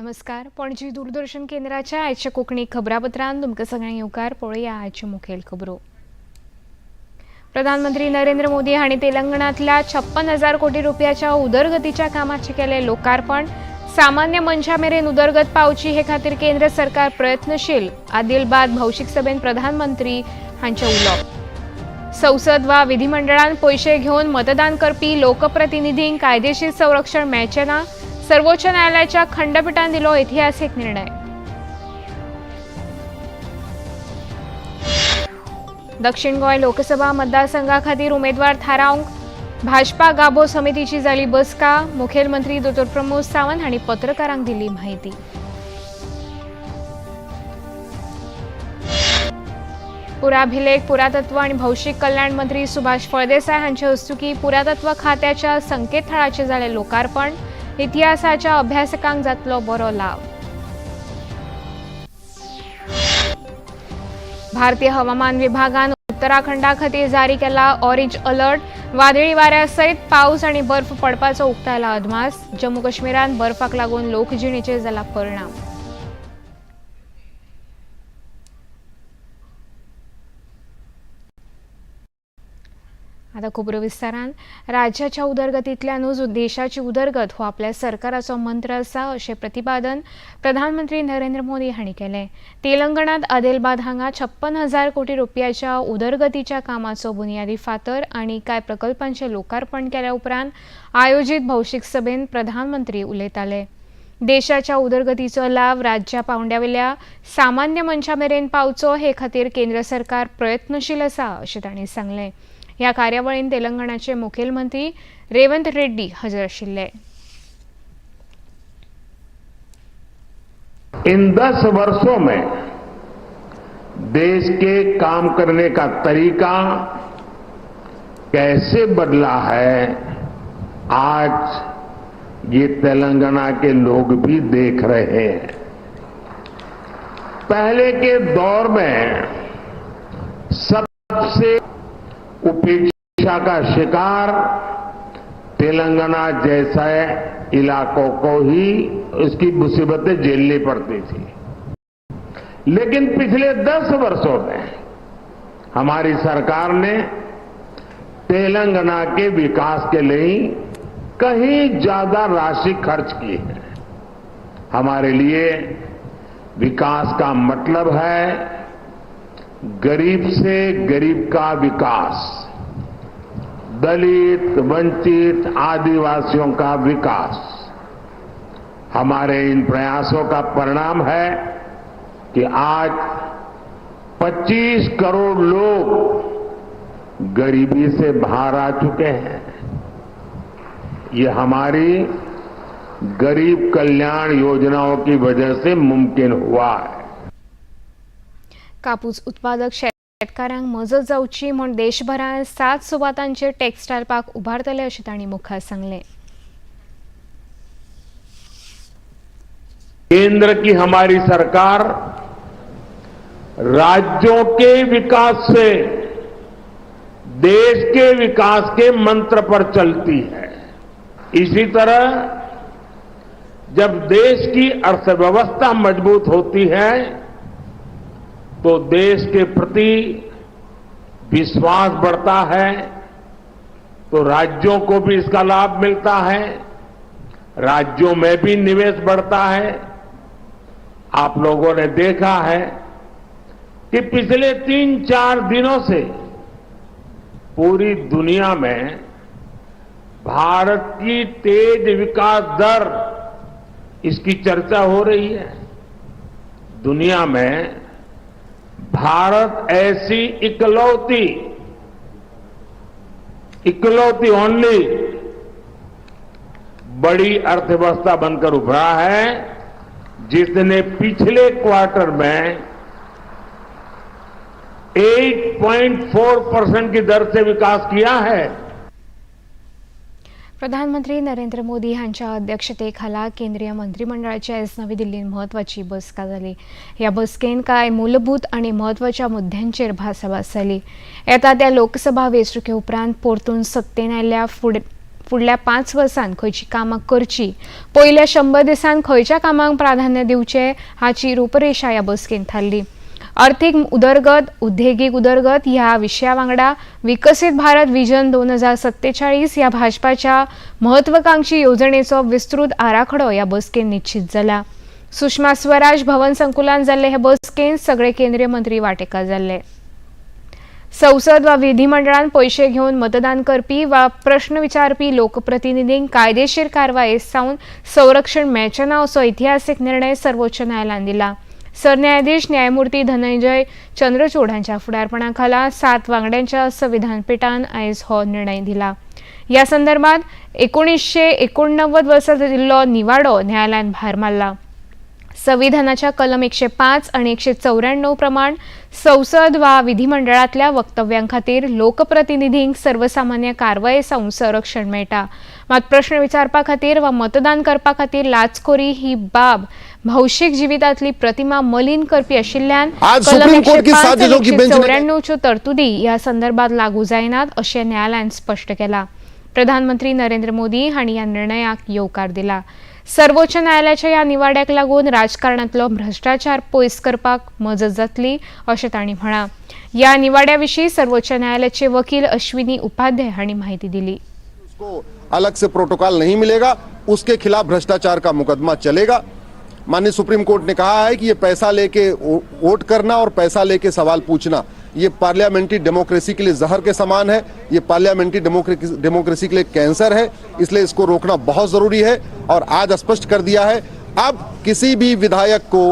नमस्कार. पणजी दूरदर्शन केंद्राच्या आजच्या कोकणी खबरापत्रांत तुमकां सगळ्यांक येवकार. पळया आजच्यो मुखेल खबरो. प्रधानमंत्री नरेंद्र मोदी हांणी तेलंगणांतल्या 56,000 कोटी रुपयाच्या उदरगतीच्या कामाचे केले लोकार्पण. सामान्य मनशा मेरेन उदरगत पावची हे खातीर केंद्र सरकार प्रयत्नशील. आदिलाबाद भौशीक सभेत प्रधानमंत्री हांचे उलोवप. संसद वा विधिमंडळान पैसे घेवन मतदान करपी लोकप्रतिनिधींक कायदेशीर संरक्षण मेळचें ना. सर्वोच्च न्यायालयाच्या खंडपीठान दिलो ऐतिहासिक निर्णय. दक्षिण गोंय लोकसभा मतदारसंघा खातीर उमेदवार थारावंक भाजपा गाभो समितीची जाली बसका. मुखेलमंत्री डॉ. प्रमोद सावंत हांणी पत्रकारांक दिली माहिती. पुराभिलेख पुरातत्व आणि भौशीक कल्याण मंत्री सुभाष फळदेसाय हांचे हस्तुकी पुरातत्व खात्याच्या संकेतथळाचे जाले लोकार्पण. इतिहासाच्या अभ्यासकांक जातलो बरो लाव. भारतीय हवामान विभागान उत्तराखंडा खातीर जारी केला ऑरेंज अलर्ट. वादळी वाऱ्या सयत पावस आणि बर्फ पडपाचो उक्तायला अदमास. जम्मू काश्मीरात बर्फाक लागून लोकजिणेचेर जाला परिणाम. आता खबरो विस्तारान. राज्याच्या उदरगतींतल्यानूच देशाची उदरगत हो आपल्या सरकाराचो मंत्र आसा अशें प्रतिपादन प्रधानमंत्री नरेंद्र मोदी हांणी केलें. तेलंगणांत आदिलाबाद हांगा 56,000 कोटी रुपयाच्या उदरगतीच्या कामाचो बुनयादी फातर आनी कांय प्रकल्पांचें लोकार्पण केल्या उपरांत आयोजीत भौशीक सभेत प्रधानमंत्री उलयताले. देशाच्या उदरगतीचो लाव राज्या पांवड्यावेल्या सामान्य मनशा मेरेन पावचो हे खातीर केंद्र सरकार प्रयत्नशील आसा अशें तांणी सांगलें. ह्या कार्यावळीन तेलंगणाचे मुखेलमंत्री रेवंत रेड्डी हजर आशिल्ले. इन 10 वर्षों में देश के काम करने का तरीका कैसे बदला है, आज ये तेलंगाना के लोग भी देख रहे हैं. पहले के दौर में सबसे उपेक्षा का शिकार तेलंगाना जैसे इलाकों को ही उसकी मुसीबतें झेलनी पड़ती थी. लेकिन पिछले 10 वर्षों में हमारी सरकार ने तेलंगाना के विकास के लिए कहीं ज्यादा राशि खर्च की है. हमारे लिए विकास का मतलब है गरीब से गरीब का विकास, दलित, वंचित, आदिवासियों का विकास. हमारे इन प्रयासों का परिणाम है कि आज 25 करोड़ लोग गरीबी से बाहर आ चुके हैं. ये हमारी गरीब कल्याण योजनाओं की वजह से मुमकिन हुआ है. कापूस उत्पादक शेतकारांक मजत जावची म्हूण देशभरांत 7 सुवातांचेर टेक्स्टायल पार्क उबारतले अशें तांणी मुखार सांगलें. केंद्र की हमारी सरकार राज्यों के विकास से देश के विकास के मंत्र पर चलती है. इसी तरह जब देश की अर्थव्यवस्था मजबूत होती है तो देश के प्रति विश्वास बढ़ता है, तो राज्यों को भी इसका लाभ मिलता है, राज्यों में भी निवेश बढ़ता है. आप लोगों ने देखा है कि पिछले 3-4 दिनों से पूरी दुनिया में भारत की तेज विकास दर इसकी चर्चा हो रही है. दुनिया में भारत ऐसी इकलौती ओनली बड़ी अर्थव्यवस्था बनकर उभरा है जिसने पिछले क्वार्टर में 8.4% की दर से विकास किया है. प्रधानमंत्री नरेंद्र मोदी हांच्या अध्यक्षतेखाला केंद्रीय मंत्रिमंडळाची आज नवी दिल्लीत म्हत्वाची बसका जाली. ह्या बसकेन कांय मूलभूत आणि महत्वाच्या मुद्द्यांचेर भासाभास जाली. येता त्या लोकसभा वेंचणुके उपरांत परतून सत्तेन आयिल्ल्या फुडल्या 5 वर्सांत खंयची कामां करची, पयल्या 100 दिसांत खंयच्या कामांक प्राधान्य दिवचे हाची रूपरेषा ह्या बसकेंत थारली. आर्थीक उदरगत, उद्देगीक उदरगत ह्या विशया वांगडा विकसीत भारत विजन 2047 ह्या भाजपाच्या म्हत्वाकांक्षी येवजणेचो विस्तृत आराखडो ह्या बसकेंत निश्चित जाला. सुषमा स्वराज भवन संकुलांत जाल्ले हे बसकेंत सगळे केंद्रीय मंत्री वांटेकार जाल्ले. संसद वा विधिमंडळान पयशे घेवन मतदान करपी वा प्रश्न विचारपी लोकप्रतिनिधींक कायदेशीर कारवाये सावन संरक्षण मेळचे ना असो इतिहासीक निर्णय सर्वोच्च न्यायालयान दिला. सरन्यायाधीश न्यायमूर्ती धनंजय चंद्रचूड हांच्या फुडारपणा खाला 7 वांगड्यांच्या संविधान पीठान आयज हो निर्णय दिला. ह्या संदर्भात 1989 वर्सा दिल्लो निवाडो न्यायालयान भायर मारला. संविधानाच्या कलम 105 आणि 194 प्रमाण संसद वा विधिमंडळातल्या वक्तव्यां खातीर लोकप्रतिनिधींक सर्वसामान्य कारवाये सावन संरक्षण मेळटा. मात प्रश्न विचारपा खातीर वा मतदान करपा खातीर लाचखोरी ही बाब भौशीक जिवितांतली प्रतिमा मलीन करपी आशिल्ल्यान कलम 194 तरतुदी ह्या संदर्भात लागू जायनात अशें न्यायालयान स्पश्ट केला. प्रधानमंत्री नरेंद्र मोदी हांणी ह्या निर्णयाक येवकार दिला. सर्वोच्च न्यायालयाच्या ह्या निवाड्याक लागून राजकारणांतलो भ्रष्टाचार पयस करपाक मजत जातली अशें तांणी म्हळां. ह्या निवाड्या विशीं सर्वोच्च न्यायालयाचे वकील अश्विनी उपाध्याय हांणी माहिती दिली. उसको अलग से प्रोटोकॉल नहीं मिलेगा, उसके खिलाफ भ्रष्टाचार का मुकदमा चलेगा. माननीय सुप्रीम कोर्ट ने कहा है कि ये पैसा लेके वोट करना और पैसा लेके सवाल पूछना ये पार्लियामेंट्री डेमोक्रेसी के लिए जहर के समान है. ये पार्लियामेंट्री डेमोक्रेसी के लिए कैंसर है. इसलिए इसको रोकना बहुत जरूरी है और आज स्पष्ट कर दिया है. अब किसी भी विधायक को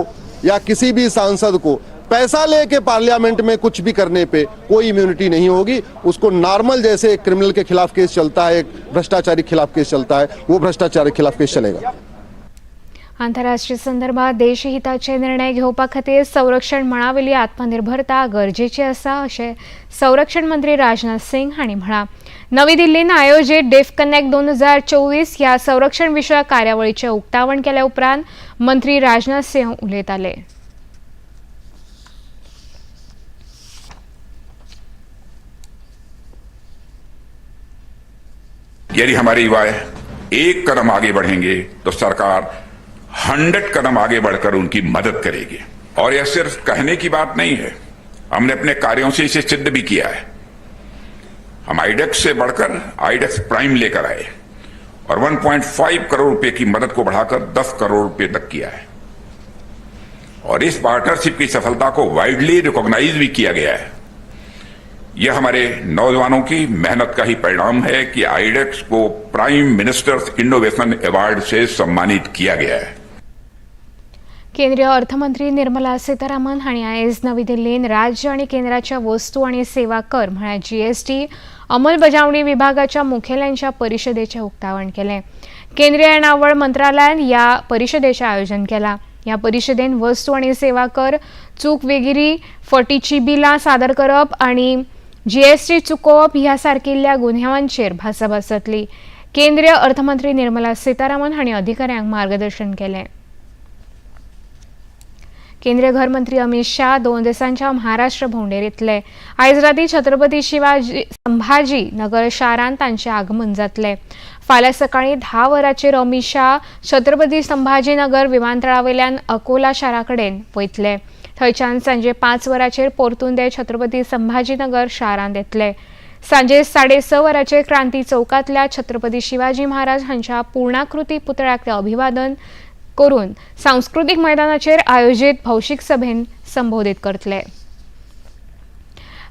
या किसी भी सांसद को पैसा लेके पार्लियामेंट में कुछ भी करने पे कोई इम्यूनिटी नहीं होगी. उसको नॉर्मल जैसे एक क्रिमिनल के खिलाफ केस चलता है, एक भ्रष्टाचारी के खिलाफ केस चलता है, वो भ्रष्टाचारी के खिलाफ केस चलेगा. आंतरराष्ट्रीय संदर्भात देशहिताचे निर्णय घेवपा खातीर संरक्षण मळावेली आत्मनिर्भरता गरजेची आसा अशें संरक्षण मंत्री राजनाथ सिंग हांणी म्हळां. नवी दिल्लीन आयोजीत डेफ कनेक्ट 2024 ह्या संरक्षण विशयक कार्यावळीचें उक्तावण केल्या उपरांत मंत्री राजनाथ सिंह उलयताले. यदि हमारे युवा एक कदम आगे बढ़ेंगे तो सरकार 100 कदम आगे बढ़कर उनकी मदद करेगी. और यह सिर्फ कहने की बात नहीं है, हमने अपने कार्यों से इसे सिद्ध भी किया है. हम आईडेक्स से बढ़कर आईडेक्स प्राइम लेकर आए और 1.5 करोड़ रुपए की मदद को बढ़ाकर 10 करोड़ रुपए तक किया है. और इस पार्टनरशिप की सफलता को वाइडली रिकॉग्नाइज भी किया गया है. यह हमारे नौजवानों की मेहनत का ही परिणाम है कि आईडेक्स को प्राइम मिनिस्टर्स इनोवेशन अवार्ड से सम्मानित किया गया है. केंद्रीय अर्थमंत्री निर्मला सीतारामन हांणी आयज नवी दिल्लीन राज्य आनी केंद्राच्या वस्तू आनी सेवा कर म्हळ्यार GST अंमलबजावणी विभागाच्या मुखेल्यांच्या परिशदेचें उक्तावण केलें. केंद्रीय येणावळ मंत्रालयान ह्या परिशदेचें आयोजन केलां. ह्या परिशदेन वस्तू आनी सेवा कर चूक वेगिरी, फटीची बिलां सादर करप आनी GST चुकोवप ह्या सारकिल्ल्या गुन्यांवांचेर भासाभास जातली. केंद्रीय अर्थमंत्री निर्मला सीतारामन हांणी अधिकाऱ्यांक मार्गदर्शन केलें. केंद्रीय गृहमंत्री अमित शाह 2 दिसांच्या महाराष्ट्र भोंवडेर आयज राती छत्रपती शिवाजी संभाजी नगर शारांत तांचें आगमन जातलें. फाल्यां सकाळीं 10 वरांचेर अमित शाह छत्रपती संभाजीनगर विमानतळावेल्यान अकोला शारा कडेन वयतले. थंयच्यान सांजे 5 वरांचेर परतून ते छत्रपती संभाजीनगर शारांत येतले. सांजे 6:30 वरांचेर क्रांती चौकातल्या छत्रपती शिवाजी महाराज हांच्या पूर्णाकृती पुतळ्याक ते अभिवादन करून सांस्कृतिक मैदानाचेर आयोजित भौशीक सभेन संबोधित करतले.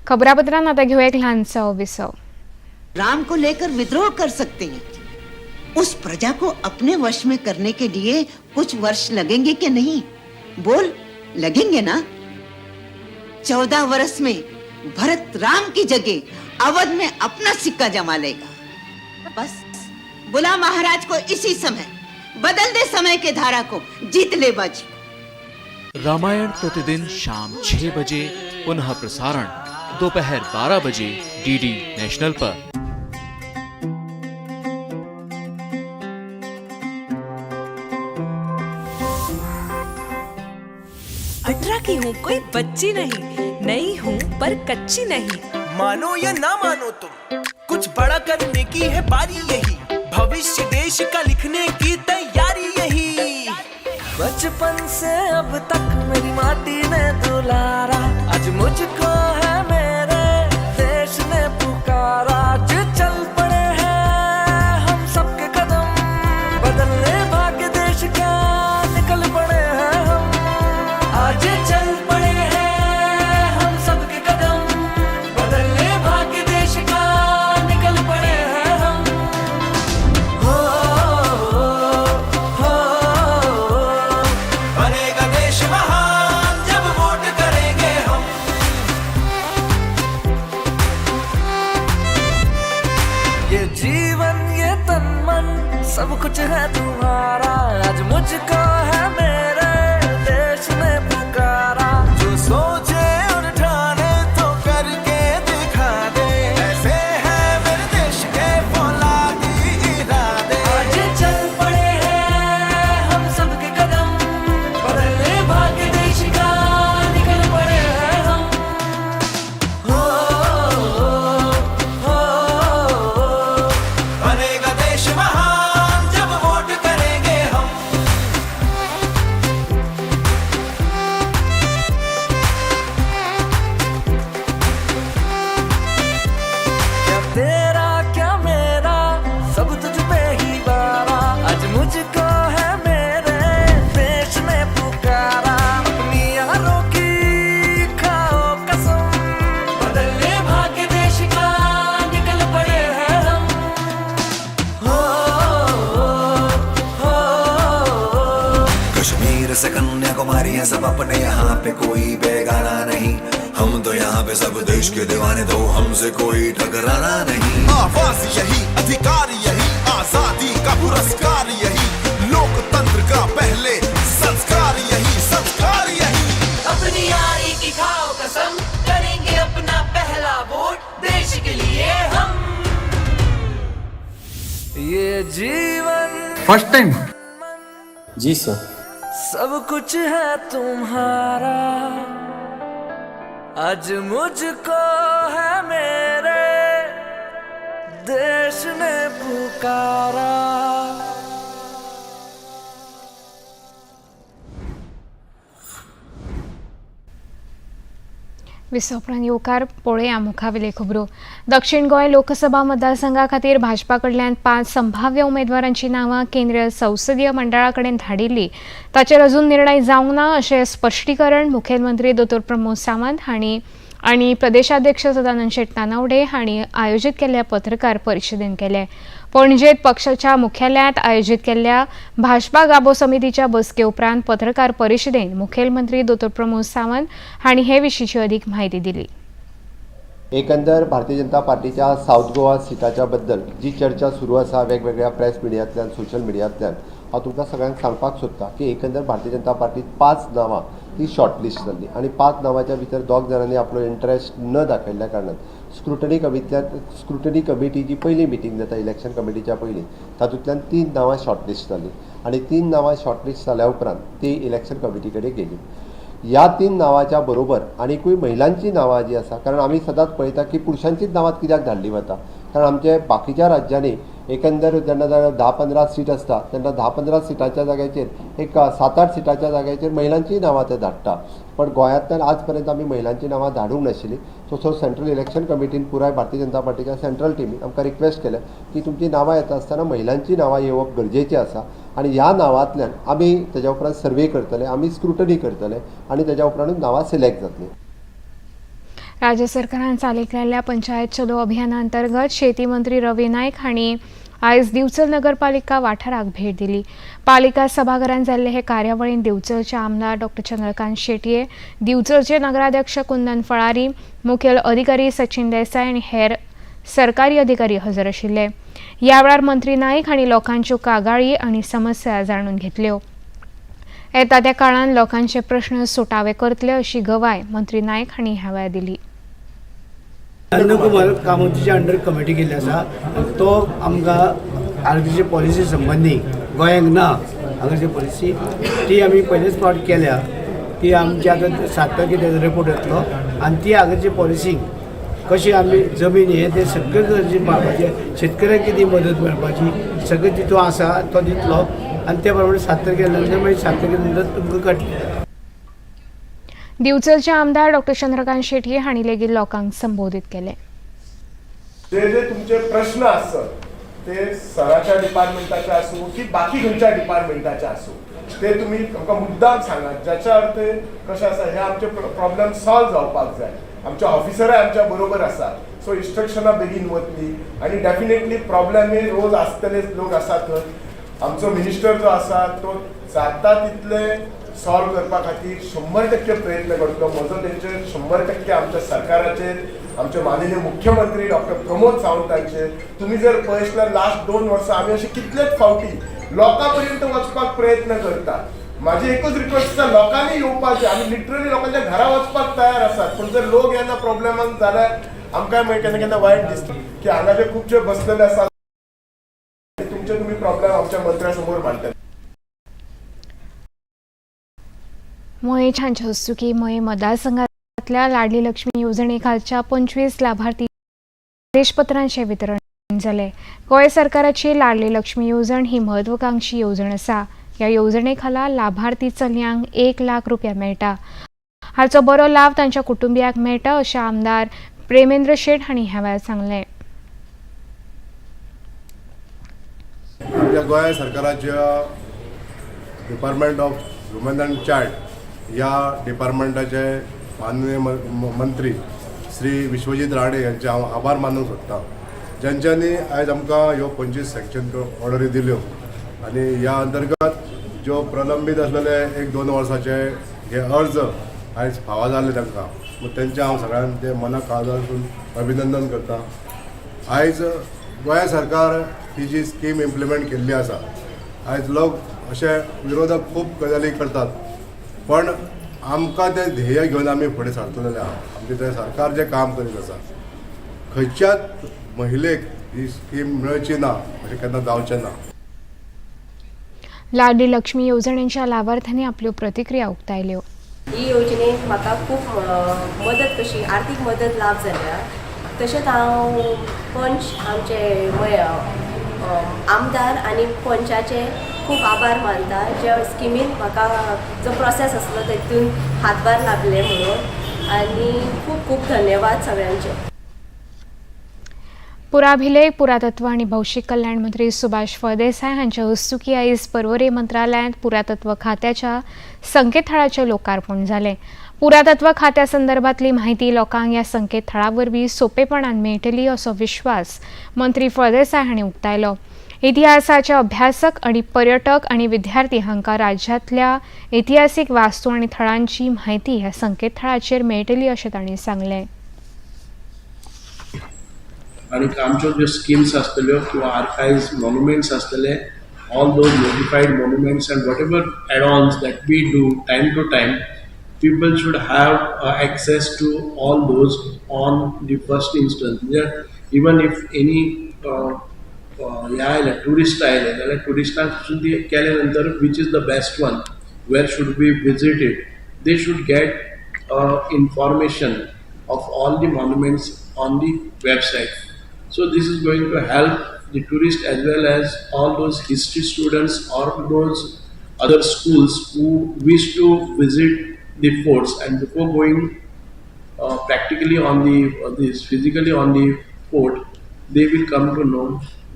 खबरापत्रांत आता घेऊ एक ल्हानसो विसव. राम को लेकर विद्रोह कर सकते हैं. उस प्रजा को अपने वश में करने के लिए कुछ वर्ष लगेंगे कि नहीं? बोल, लगेंगे ना? 14 वर्ष में भरत राम की जगह अवध में अपना सिक्का जमा लेगा. बस बुला महाराज को इसी समय, बदल दे समय के धारा को, जीत ले बाजी. रामायण प्रतिदिन शाम 6 बजे, पुनः प्रसारण दोपहर 12 बजे DD नेशनल पर. अठारह की हूँ, कोई बच्ची नहीं, नई हूँ पर कच्ची नहीं. मानो या ना मानो तुम, कुछ बड़ा करने की है बारी यही. भविष्य देश का लिखने की तैयारी यही। बचपन से अब तक मेरी माटी ने दुलारा, आज मुझको है मेरे देश ने पुकारा। जो चल पड़े हैं हम सबके कदम, बदलने भाग्य देश का निकल पड़े हैं हम। आज चल पड़े हैं हम सबके कदम, बदलने भाग्य देश का निकल पड़े हैं हम। हो बनेगा देश महान जब वोट करेंगे हम। ये जीवन ये तन मन सब कुछ है तुम्हारा, आज मुझको है मेरे देश ने पुकारा। जो सोचे और ठाने तो करके दिखा दे, ऐसे है मेरे देश के फौलादी इरादे। आज चल पड़े हैं हम सबके कदम, बदलने भाग्य देश का निकल पड़े हैं हम। हो बनेगा देश महान जब वोट करेंगे हम। क्या तेरा क्या मेरा सब तुझ पे ही बारा, आज मुझको है मेरे देश ने पुकारा। अपनी यारों की खाओ कसम, बदलने भाग्य देश का निकल पड़े हैं हम। हो कश्मीर से कन्याकुमारी है सब अपने, यहाँ पे कोई बेगाना नहीं। हम तो यहाँ पे सब देश के दीवाने, तो हमसे कोई टकराना नहीं। आवाज यही, अधिकार यही, आजादी का पुरस्कार यही, लोकतंत्र का पहले संस्कार यही, संस्कार यही। अपनी यारी की खाओ कसम, करेंगे अपना पहला वोट देश के लिए हम। ये जीवन फर्स्ट टाइम जी सर, सब कुछ है तुम्हारा, आज मुझको है मेरे देश ने पुकारा। विसोपरांत येवकार पळोवया मुखावेले खबरो। दक्षिण गोंय लोकसभा मतदारसंघा खातीर भाजपा कडल्यान 5 संभाव्य उमेदवारांची नांवां केंद्रीय संसदीय मंडळा कडेन धाडिल्ली, ताचेर अजून निर्णय जावंक ना अशें स्पश्टीकरण मुखेलमंत्री दोतोर प्रमोद सावंत हांणी आनी प्रदेशाध्यक्ष सदानंद शेट नानावडे हांणी आयोजीत केल्ल्या पत्रकार परिशदेंत केलें। पणजेंत पक्षाच्या मुख्यालयांत आयोजीत केल्ल्या भाजपा गाभो समितीच्या बसके उपरांत पत्रकार परिशदेंत मुखेलमंत्री दोतोर प्रमोद सावंत हांणी हे विशींची अदीक म्हायती दिली। एकंदर भारतीय जनता पार्टीच्या साऊथ गोवा सिटाच्या बद्दल जी चर्चा सुरू आसा वेगवेगळ्या प्रेस मिडियांतल्यान सोशल मिडियांतल्यान, हांव तुमकां सगळ्यांक सांगपाक सोदतां की एकंदर भारतीय जनता पार्टीत 5 नांवां ती शॉर्टलिस्ट जाल्ली आणि 5 नांवांच्या भितर 2 जाणांनी आपलो इंट्रस्ट न दाखयल्ल्या कारणान स्क्रुटनी कमिटीची पहिली मिटींग जाता इलेक्शन कमिटीच्या पयलीं, तातूंतल्यान 3 नांवां शॉर्टलिस्ट जाल्ली आणि 3 नांवां शॉर्टलिस्ट जाल्या उपरांत ती इलेक्शन कमिटी कडेन गेली। ह्या 3 नांवांच्या बरोबर आनीकूय महिलांची नांवां जी आसा, कारण आमी सदांच पळयता की पुरुषांचीच नांवां कित्याक धाडली वता, कारण आमचे बाकीच्या राज्यांनी एकंदर जेन्ना 10-15 सीट आसता तेन्ना 10-15 सिटाच्या जाग्याचेर एक 7-8 सिटाच्या जाग्याचेर महिलांची नांवां ते धाडटा, पण गोंयांतल्यान आज पर्यंत आमी महिलांची नांवां धाडूंक नाशिल्ली। सो सेंट्रल इलेक्शन कमिटीन पुराय भारतीय जनता पार्टीच्या सेंट्रल टिमीन आमकां रिक्वेस्ट केलें की तुमची नांवां येता आसतना महिलांची नांवां येवप गरजेचें आसा आणि ह्या नांवांतल्यान आमी तेज्या उपरांत सर्वे करतले, आमी स्क्रुटनी करतले आणि तेज्या उपरांत नांवां सिलेक्ट जातलीं। राज्य सरकारान चालीक पंचायत चलो अभियाना अंतर्गत शेती मंत्री रवी नायक हांणी आयज दिवचल नगरपालिका वाठाराक भेट दिली। पालिका सभाघरांत जाल्ले हे कार्यावळींत दिवचलचे आमदार डॉ चंद्रकांत शेटये, दिवचलचे नगराध्यक्ष कुंदन फळारी, मुखेल अधिकारी सचिन देसाय आनी हेर सरकारी अधिकारी हजर आशिल्ले। ह्या वेळार मंत्री नायक हांणी लोकांच्यो कागाळी आनी समस्या जाणून घेतल्यो। येता त्या काळान लोकांचे प्रश्न सुटावे करतले अशी गवाय मंत्री नायक हांणी ह्या वेळार दिली। कुमार कामोतीचे अंडर कमिटी केल्ली आसा, तो आमकां आरोग्याची पॉलिसी संबंधी गोंयांक ना हांगाची पॉलिसी ती आमी पयलेच फावट केल्या, ती आमची आतां 7 तारखेक रिपोर्ट येतलो आणि ती हांगाची पॉलिसी कशी आमी जमीन हे ते सगळे गरजे पावपाचे, शेतकऱ्यांक कितें मदत मेळपाची सगळें जितू आसा तो दितलो आनी त्या प्रमाणे 7 तारखे नंतर मागीर 7 तारखे नंतर तुमकां कळटलें. दिवचलचे आमदार डॉ. चंद्रकांत शेटये हांणी लेगीत लोकांक संबोधीत केले. जे तुमचे प्रश्न असतात ते सराच्या डिपार्टमेंटाचे असो की बाकी खंयच्या डिपार्टमेंटाचे असो ते तुम्ही आमकां मुद्दाम सांगात, ज्याच्या अर्थ कशें आसा हे आमचे प्रॉब्लेम सॉल्व जावपाक जाय. आमचे ऑफिसराय आमच्या बरोबर आसात, सो इन्स्ट्रक्शनां बेगीन वतली आनी डेफिनेटली प्रॉब्लेम हे रोज आसतले लोक आसात. आमचो मिनिस्टर जो आसा तो जाता तितले सॉल्व करपा खातीर 100% प्रयत्न करतो. म्हजो तेंचेर 100% आमच्या सरकाराचेर, आमचे माननीय मुख्यमंत्री डॉक्टर प्रमोद सावंतांचेर. तुम्ही जर पळयल्यार लास्ट 2 वर्सां आमी अशी कितलेच फावटी लोकां पर्यंत वचपाक प्रयत्न करतात. माझी एकच रिक्वेस्ट आसा, लोकांनी येवपाचें. आमी लिटरली लोकांच्या घरा वचपाक तयार आसात, पूण जर लोक येना प्रॉब्लेमान जाल्यार आमकां मागीर केन्ना केन्ना वायट दिसता की हांगा जे खुबशे बसलेले आसात तुमचे तुम्ही प्रॉब्लेम आमच्या मंत्र्या समोर मांडटात. मोये हांचे हस्तुकी मोये मतदारसंघातल्या लाडली लक्ष्मी योजने खालच्या 25 लाभार्थी प्रवेशपत्रांचे वितरण जाले. गोंय सरकाराची लाडली लक्ष्मी येवजण ही म्हत्वाकांक्षी येवजण आसा. ह्या येवजणे खाला लाभार्थी चलयांक 1 लाख रुपया मेळटा. हाचो बरो लाभ तांच्या कुटुंबियांक मेळटा अशें आमदार प्रेमेंद्र शेट हांणी ह्या वेळार सांगलें. आमच्या गोंय सरकाराच्या department of woman and child या डिपार्टमेंटाचे माननीय मंत्री श्री विश्वजीत राणे यांचे हांव आभार मानूंक सोदतां, ज्यांच्यांनी आयज आमकां ह्यो 25 सँक्शन ऑर्डरी दिल्यो आनी ह्या अंतर्गत ज्यो प्रलंबीत आसलेले 1-2 वर्साचे हे अर्ज आयज फावो जाले तांकां, तेंचे हांव सगळ्यांक ते मना काळजांतून अभिनंदन करतां. आयज गोंय सरकार ही जी स्कीम इम्प्लिमेंट केल्ली आसा, आयज लोक अशे विरोधक खूब गजाली करतात, पण आमकां ते ध्येय घेवन आमी फुडें सरतलेले आहात. आमचे ते सरकार जे काम करीत आसा, खंयच्याच महिलेक ही स्कीम मेळची ना अशें केन्ना जावचें ना. लाडली लक्ष्मी येवजणेच्या लाभार्थ्यांनी आपल्यो प्रतिक्रिया उक्तायल्यो. ही योजनेक म्हाका खूब मदत कशी आर्थीक मदत लाभ जाल्या. तशेंच हांव पंच आमचे आमदार आनी पंचाचे खूब आभार मानता, ज्या स्किमीन म्हाका जो प्रोसेस आसलो तेतून हातभार लागले म्हणून, आनी खूब खूब धन्यवाद सगळ्यांचे. पुराभिलेख, पुरातत्व आनी भौशीक कल्याण मंत्री सुभाष फळदेसाय हांच्या हस्तुकी आयज पर्वरी मंत्रालयांत पुरातत्व खात्याच्या संकेतथळाचें लोकार्पण जालें. पुरातत्व खात्या संदर्भातली माहिती लोकांक ह्या संकेतथळा वरवीं सोपेपणान मेळटली असो विश्वास मंत्री फळदेसाय हांणी उक्तायलो. इतिहासाचे अभ्यासक आनी पर्यटक आनी विद्यार्थी हांकां राज्यांतल्या इतिहासीक वास्तू आनी थळांची म्हायती ह्या संकेतथळाचेर मेळटली अशें तांणी सांगलें. आणि आमच्यो ज्यो स्किम्स आसतल्यो किंवा आर्काइव्स मॉन्युमेंट्स आसतले, all those notified monuments and whatever add ons that we do time to time, people should have access to all those on the first instance. Even if any tourist आयले जाल्यार टुरिस्टांक सुद्दां केले नंतर which is the best one, where should we visit it, they should get information of all the monuments on the website. So this is going to help the tourist as well as all those history students or those other schools who wish to visit the forts, and before going practically on physically on the fort, they will come to know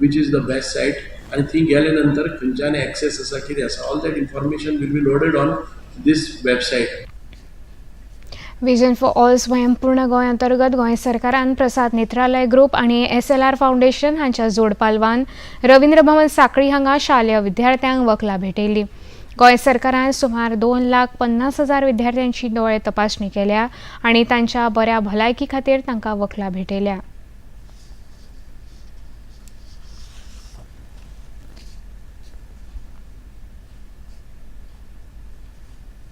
which is the best site. I think गेले नंतर खंयच्यान access आसा कितें आसा, all that information will be loaded on this website. Vision for all स्वयंपूर्ण गोंय अंतर्गत गोंय सरकारान प्रसाद नेत्रालय group आनी SLR फाउंडेशन हांच्या जोड पालवान रवींद्र भवन सांखळी हांगा शालेय विद्यार्थ्यांक वखलां भेटयली. गोंय सरकारान सुमार 2,50,000 विद्यार्थ्यांची दोळे तपासणी केल्या आनी तांच्या बऱ्या भलायकी खातीर तांकां वखलां भेटयल्या.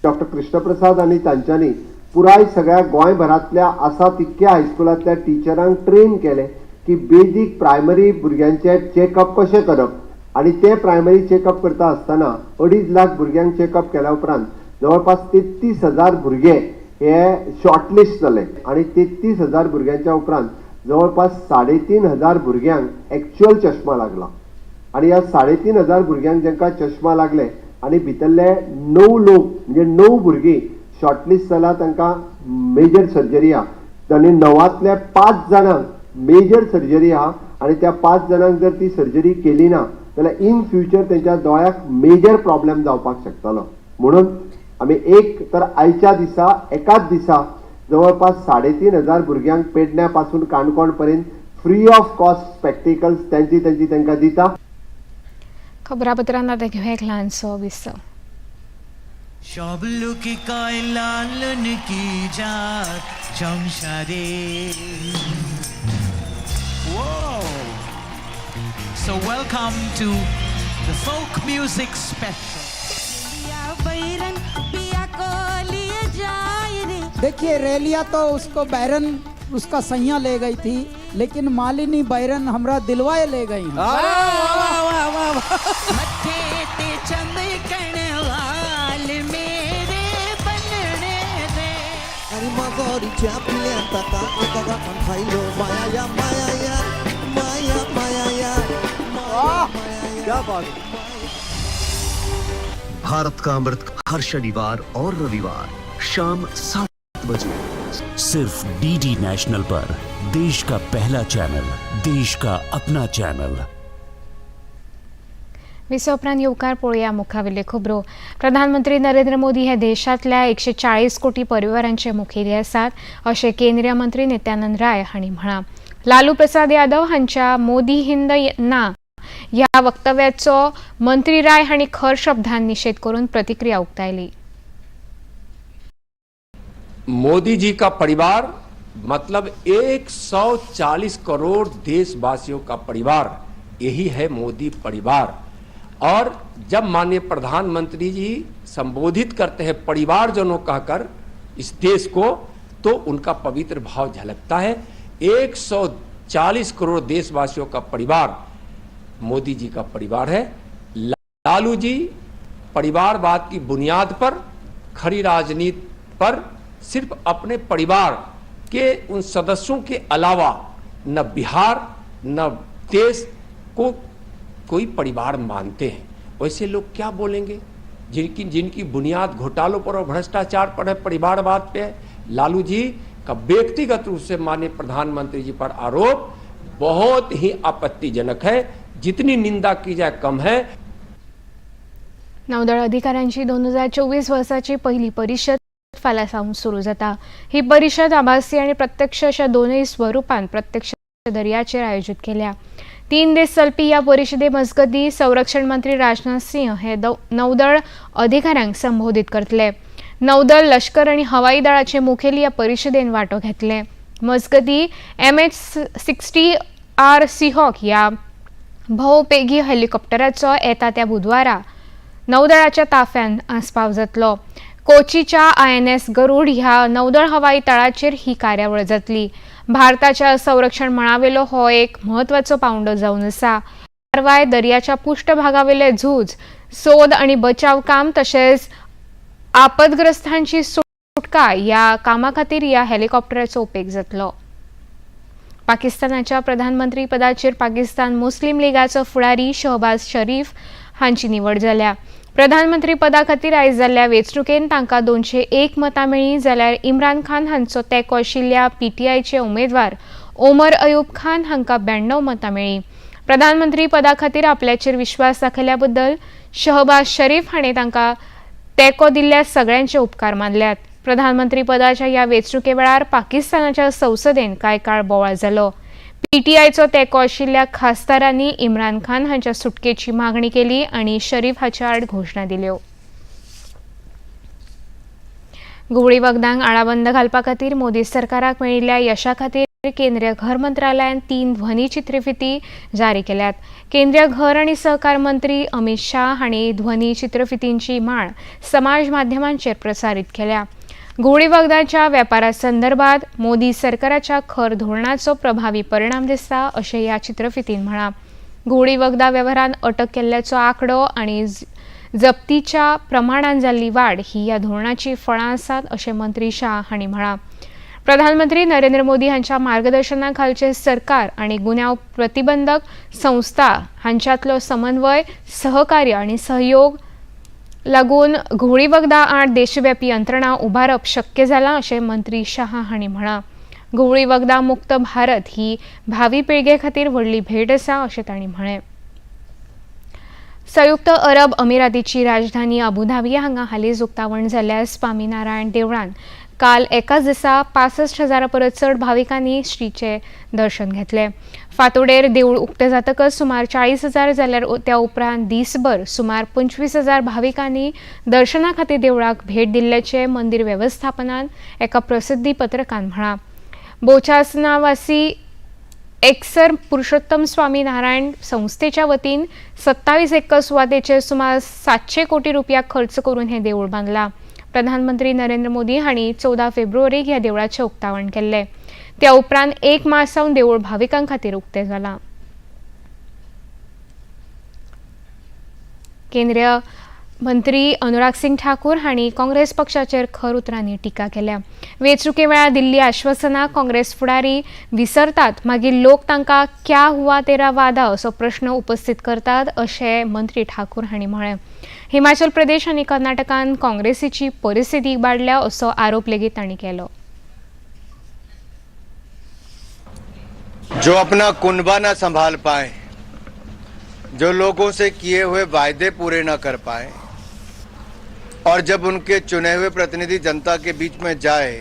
डॉक्टर कृष्णप्रसाद आणि तांच्यांनी पुराय सगळ्या गोंयभरांतल्या आसा तितक्या हायस्कुलांतल्या टिचरांक ट्रेन केले की बेजीक प्रायमरी भुरग्यांचे चेकअप कशें करप, आणि ते प्रायमरी चेकअप करता आसतना 2.5 लाख भुरग्यांक चेकअप केल्या उपरांत जवळपास 33,000 भुरगे हे शॉर्टलिस्ट जाले आणि 33,000 भुरग्यांच्या उपरांत जवळपास 3,500 भुरग्यांक एक्च्युअल चश्मा लागला आणि ह्या 3,500 भुरग्यांक जांकां चश्मा लागले आणि भितरले 9 लोक म्हणजे 9 भुरगीं शॉर्टलिस्ट जाला तांकां मेजर सर्जरी आहा आनी 9तल्या 5 जाणांक मेजर सर्जरी आहा आणि त्या 5 जाणांक जर ती सर्जरी केली ना जाल्यार इन फ्युचर त्यांच्या दोळ्याक मेजर प्रॉब्लेम जावपाक शकतलो म्हणून आमी एक तर आयच्या दिसा एकाच दिसा जवळपास 3,500 भुरग्यांक पेडण्या पासून काणकोण पर्यंत फ्री ऑफ कॉस्ट स्पेक्टिकल्स तांकां दिता. खबरापत्रांत आतां घेऊया एक ल्हानसो विसव. शोभलू की कोई लालन की जात चमशादे. Whoa! So welcome to the folk music special. देखिए रेलिया तो उसको बैरन उसका सैया ले गई थी लेकिन मालिनी बैरन हमरा दिलवाए ले गई. आणि मगोरीच्या पिल्यांता एका पण खायलो माया माया माया माया क्या बात. भारत का अमृत हर शनिवार और रविवार शाम 7 बजे सिर्फ डीडी नेशनल पर. देश का पहला चॅनल, देश का अपना चॅनल. विसव उपरांत येवकार पळोवया मुखावेल्यो खबरो. प्रधानमंत्री नरेंद्र मोदी हे देशांतल्या 140 कोटी परिवारांचे मुखेली आसात अशें केंद्रीय मंत्री नित्यानंद राय हांणी म्हळां. लालू प्रसाद यादव हांच्या मोदी हिंद ना ह्या वक्तव्याचो मंत्री राय हांणी खर शब्दांत निषेध करून प्रतिक्रिया उक्तायली. मोदी जी का परिवार मतलब 140 करोड़ देशवासियों का परिवार, यही है मोदी परिवार. और जब माननीय प्रधानमंत्री जी संबोधित करते हैं परिवारजनों कहकर इस देश को, तो उनका पवित्र भाव झलकता है. 140 करोड़ देशवासियों का परिवार मोदी जी का परिवार है. लालू जी परिवारवाद की बुनियाद पर, खरी राजनीति पर सिर्फ अपने परिवार के उन सदस्यों के अलावा न बिहार न देश को कोई परिवार मानते हैं. वैसे लोग क्या बोलेंगे जिनकी बुनियाद घोटालों पर और भ्रष्टाचार पर है, परिवारवाद पे है. लालू जी का व्यक्तिगत रूप से माननीय प्रधानमंत्री जी पर आरोप बहुत ही आपत्तिजनक है. जितनी निंदा की जाए कम है. नौदळ अधिकाऱ्यांची 2024 वर्साची पहिली परिषद फाल्यां सुरू जाता. ही परिषद आभासी आणि प्रत्यक्ष अशा दोनही स्वरूपांत प्रत्यक्ष दर्याचेर आयोजित केल्या. 3 दीस चलपी ह्या परिशदे मजगती संरक्षण मंत्री राजनाथ सिंह हे नौदळ अधिकाऱ्यांक संबोधित करतले. नौदळ, लष्कर आणि हवाई दळाचे मुखेली ह्या परिशदेन वांटो घेतले. मजगती MH-60R सीहॉक ह्या भोवपेगी हेलिकॉप्टराचो येता त्या बुधवारा नौदळाच्या ताफ्यान आस्पाव जातलो. कोचीच्या INS गरुड ह्या नौदळ हवाई तळाचेर ही कार्यावळ जातली. भारताच्या संरक्षण मळावेलो हो एक म्हत्वाचो पावंडो जावन आसा. कारवाय, दर्याच्या पृष्ठभागावेले झूज, सोद आणि बचाव काम तशेंच आपदग्रस्तांची सुटका ह्या कामा खातीर ह्या हेलिकॉप्टराचो उपेग जातलो. पाकिस्तानाच्या प्रधानमंत्री पदाचेर पाकिस्तान मुस्लिम लीगाचो फुडारी शहबाज शरीफ हांची निवड जाल्या. प्रधानमंत्री पदा खातीर आयज जाल्ल्या वेंचणुकेंत तांकां 201 मतां मेळ्ळीं जाल्यार इम्रान खान हांचो तेंको आशिल्ल्या PTIचे उमेदवार ओमर अयूब खान हांकां 92 मतां मेळ्ळीं. प्रधानमंत्री पदा खातीर आपल्याचेर विश्वास दाखयल्या बद्दल शहबाज शरीफ हाणें तांकां तेंको दिल्ल्या सगळ्यांचे उपकार मानल्यात. प्रधानमंत्री पदाच्या ह्या वेंचणुके वेळार पाकिस्तानाच्या संसदेन कांय काळ बोवाळ जालो. PTIचो तेंको आशिल्ल्या खासदारांनी इम्रान खान हांच्या सुटकेची मागणी केली आणि शरीफ हाच्या आड घोशणा दिल्यो. गुवळी वखदांक आळाबंद घालपा खातीर मोदी सरकाराक मेळिल्ल्या यशा खातीर केंद्रीय घर मंत्रालयान 3 ध्वनी चित्रफिती जारी केल्यात. केंद्रीय घर आणि सहकार मंत्री अमित शाह हांणी ध्वनी चित्रफितींची माळ समाज माध्यमांचेर प्रसारीत केल्या. गुवळी वखदाच्या वेपारा संदर्भात मोदी सरकाराच्या खर धोरणाचो प्रभावी परिणाम दिसता अशें ह्या चित्रफितीन म्हळां. गुवळी वखदा वेव्हारांत अटक केल्ल्याचो आंकडो आणि जप्तीच्या प्रमाणात जाल्ली वाढ ही या धोरणाची फळां आसात अशें मंत्री शाह हांणी म्हळां. प्रधानमंत्री नरेंद्र मोदी हांच्या मार्गदर्शनाखालचे सरकार आनी गुन्यांव प्रतिबंधक संस्था हांच्यातलो समन्वय, सहकार्य आनी सहयोग लागून घोळी वखदा आड देशव्यापी यंत्रणा उबारप शक्य जालां अशें मंत्री शाह हांणी म्हळां. घोळी वखदा मुक्त भारत ही भावी पिळगे खातीर व्हडली भेट आसा अशें तांणी म्हळें. संयुक्त अरब अमिरातीची राजधानी अबुधाबी हांगा हालींच उक्तावण जाल्ल्या स्वामीनारायण देवळान काल एकाच दिसा 65,000 परस चड भाविकांनी श्रीचे दर्शन घेतले. फांतोडेर देवूळ उक्तें जातकच सुमार 40,000 जाल्यार त्या उपरांत दिसभर सुमार 25,000 भाविकांनी दर्शना खातीर देवळाक भेट दिल्ल्याचे मंदिर वेवस्थापनान एका प्रसिद्धी पत्रकांत म्हळां. बोचासना वासी एक्सर पुरुषोत्तम स्वामी नारायण संस्थेच्या वतीन 27 एकर सुवातेचेर सुमार 700 कोटी रुपया खर्च करून हे देवूळ बांदलां. प्रधानमंत्री नरेंद्र मोदी हांणी 14 फेब्रुवारीक ह्या देवळाचें उक्तावण केल्लें. त्या उपरांत 1 मार्च सावन देवूळ भाविकां खातीर उक्तें जालां. केंद्रीय मंत्री अनुराग सिंग ठाकूर हांणी काँग्रेस पक्षाचेर खर उतरांनी टिका केल्या. वेंचणुके वेळार दिल्ली आश्वासनां काँग्रेस फुडारी विसरतात, मागीर लोक तांकां क्या हुआ तेरा वादा असो प्रश्न उपस्थित करतात अशें मंत्री ठाकूर हांणी म्हळें. हिमाचल प्रदेश आनी कर्नाटकांत काँग्रेसीची परिस्थिती इबाडल्या असो आरोप लेगीत तांणी केलो. जो अपना कुनबा न संभाल पाए, जो लोगों से किए हुए वायदे पूरे न कर पाए और जब उनके चुने हुए प्रतिनिधि जनता के बीच में जाए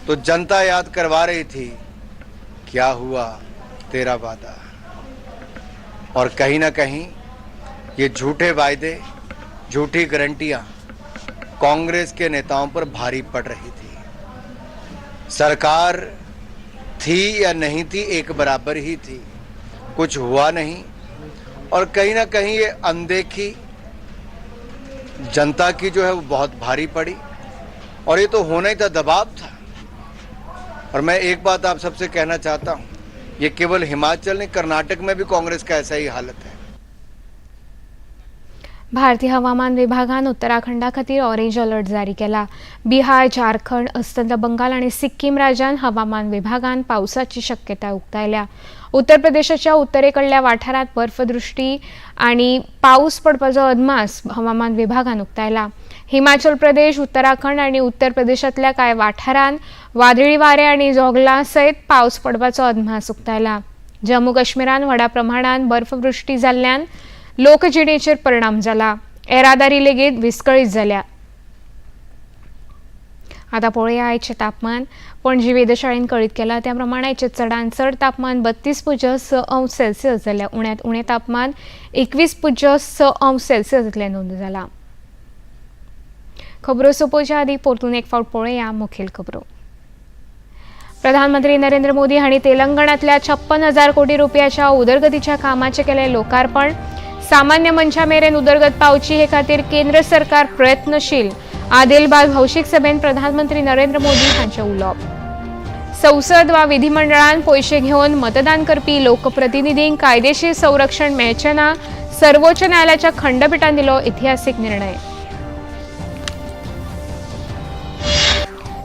तो जनता याद करवा रही थी क्या हुआ तेरा वादा. और कहीं ना कहीं ये झूठे वायदे, झूठी गारंटियां कांग्रेस के नेताओं पर भारी पड़ रही थी. सरकार थी या नहीं थी एक बराबर ही थी, कुछ हुआ नहीं. और कहीं ना कहीं ये अनदेखी जनता की जो है वो बहुत भारी पड़ी और ये तो होना ही था, दबाव था. और मैं एक बात आप सबसे कहना चाहता हूं, ये केवल हिमाचल नहीं, कर्नाटक में भी कांग्रेस का ऐसा ही हालत है. भारतीय हवामान विभागान उत्तराखंडा खातीर ऑरेंज अलर्ट जारी केला. बिहार, झारखंड, अस्तंत बंगाल आनी सिक्कीम राज्यात हवामान विभागान पावसाची शक्यताय उक्तायल्या. उत्तर प्रदेशाच्या उत्तरेकडल्या वाठारात बर्फवृष्टी आनी पावस पडपाचो अदमास हवामान विभागान उक्तायला. हिमाचल प्रदेश, उत्तराखंड आनी उत्तर प्रदेशातल्या कांय वाठारांत वादळी वारे आनी जोगला सयत पावस पडपाचो अदमास उक्तायला. जम्मू काश्मीरात व्हडा प्रमाणात बर्फवृष्टी जाल्ल्यान लोकजिणेचेर परिणाम जाला. येरादारी लेगीत विस्कळीत जाल्या. आता पळोवया आयचें तापमान. पणजी वेधशाळेन कळीत केला त्या प्रमाण आयचें चडांत चड तापमान 32.6 अंश सेल्सियस जाल्यार उण्यांत उणें तापमान 21.6 अंश सेल्सियस इतलें नोंद जाला. खबरो सोंपोवच्या आदीं परतून एक फावट पळोवया मुखेल खबरो. प्रधानमंत्री नरेंद्र मोदी हांणी तेलंगणातल्या 56,000 कोटी रुपयाच्या उदरगतीच्या कामाचें केलें लोकार्पण. सामान्य मनशा मेरेन उदरगत पावची हे खातीर केंद्र सरकार प्रयत्नशील. आदिलाबाद भौशीक सभेत प्रधानमंत्री नरेंद्र मोदी हांचें उलोवप. संसद वा विधिमंडळान पयशे घेवन मतदान करपी लोकप्रतिनिधींक कायदेशीर संरक्षण मेळचें ना, सर्वोच्च न्यायालयाच्या खंडपीठान दिलो इतिहासीक निर्णय.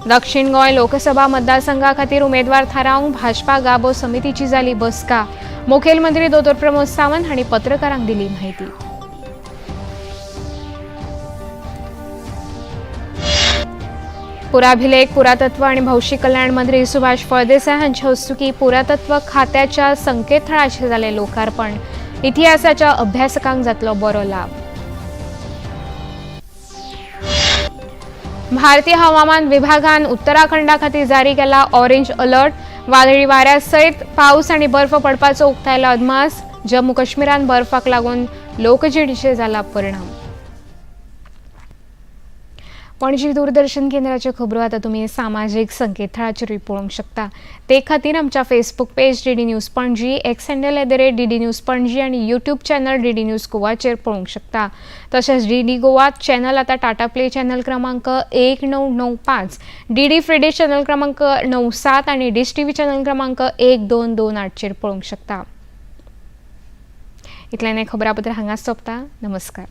दक्षिण गोंय लोकसभा मतदारसंघा खातीर उमेदवार थारावंक भाजपा गाबो समितीची जाली बसका. मुखेलमंत्री दोतोर प्रमोद सावंत हांणी पत्रकारांक दिली माहिती. पुराभिलेख, पुरातत्व आनी भौशीक कल्याण मंत्री सुभाष फळदेसाय हांचे हस्तुकीं पुरातत्व खात्याच्या संकेतथळाचें जालें लोकार्पण. इतिहासाच्या अभ्यासकांक जातलो बरो लाभ. भारतीय हवामान विभागान उत्तराखंडा खातीर जारी केला ऑरेंज अलर्ट. वादळी वाऱ्या सयत पावस आनी बर्फ पडपाचो उक्तायला अदमास. जम्मू काश्मीरात बर्फाक लागून लोकजिणेचेर जाला परिणाम. पणजी दूरदर्शन केंद्राच्यो खबरो आतां तुमी सामाजीक संकेतथळाचेरूय पळोवंक शकता. ते खातीर आमच्या Facebook page DD news Panaji, x handle @DD news Panaji आनी यूट्यूब चॅनल DD न्यूज गोवाचेर पळोवंक शकता. तशेंच DD गोवा चॅनल आतां टाटा प्ले चॅनल क्रमांक 1995, DD फ्री डिश चॅनल क्रमांक 97 आनी डिश TV चॅनल क्रमांक 1228 चेर पळोवंक शकता. इतल्यान खबरापत्र हांगाच सोंपता. नमस्कार.